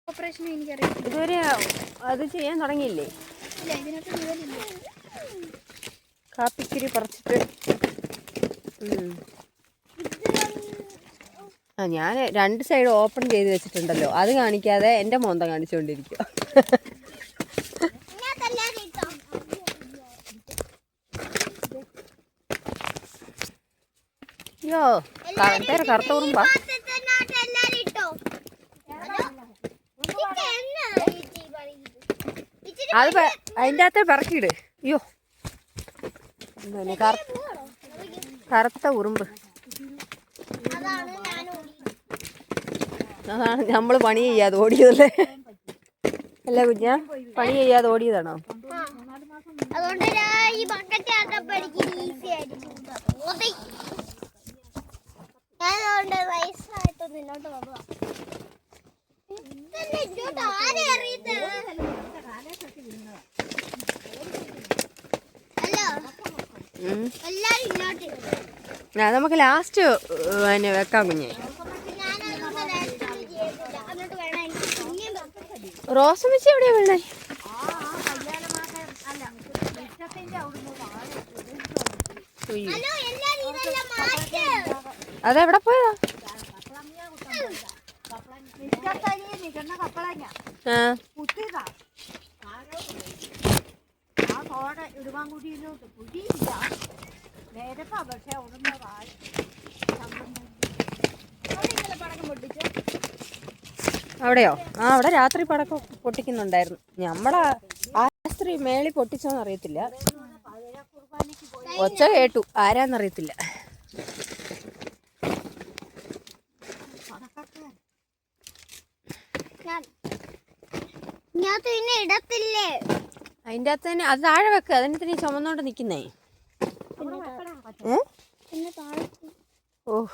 ഇതുവരെ അത് ചെയ്യാൻ തുടങ്ങിയില്ലേ? കാപ്പിക്കുരി പറിച്ചിട്ട് ഞാൻ 2 സൈഡ് ഓപ്പൺ ചെയ്ത് വെച്ചിട്ടുണ്ടല്ലോ, അത് കാണിക്കാതെ എൻ്റെ മോന്ത കാണിച്ചുകൊണ്ടിരിക്കുക. അയ്യോ കറുത്ത ഉറുമ്പാ. അത് അതിൻ്റെ അകത്ത് പിറക്കിയിട്. അയ്യോ കറുത്ത ഉറുമ്പ്. അതാണ് നമ്മൾ പണി ചെയ്യാതെ ഓടിയതല്ലേ? അല്ല കുഞ്ഞാ, പണി ചെയ്യാതെ ഓടിയതാണോ? നമുക്ക് ലാസ്റ്റ് വെക്കാം കുഞ്ഞെ. റോസ് മിച്ചി എവിടെയാ വീണേ? അതെവിടെ പോയതാ? അവിടെയോ? അവിടെ രാത്രി പടക്കം പൊട്ടിക്കുന്നുണ്ടായിരുന്നു. നമ്മളെ ആസ്ത്രി മേളി പൊട്ടിച്ചോന്ന് അറിയത്തില്ല, ഒച്ച കേട്ടു, ആരാന്നറിയത്തില്ല. അതിൻ്റെ അകത്ത് തന്നെ അത് താഴെ വെക്ക്. അതിന് തന്നെ ചുമന്നോണ്ട് നിക്കുന്നേ. ഓ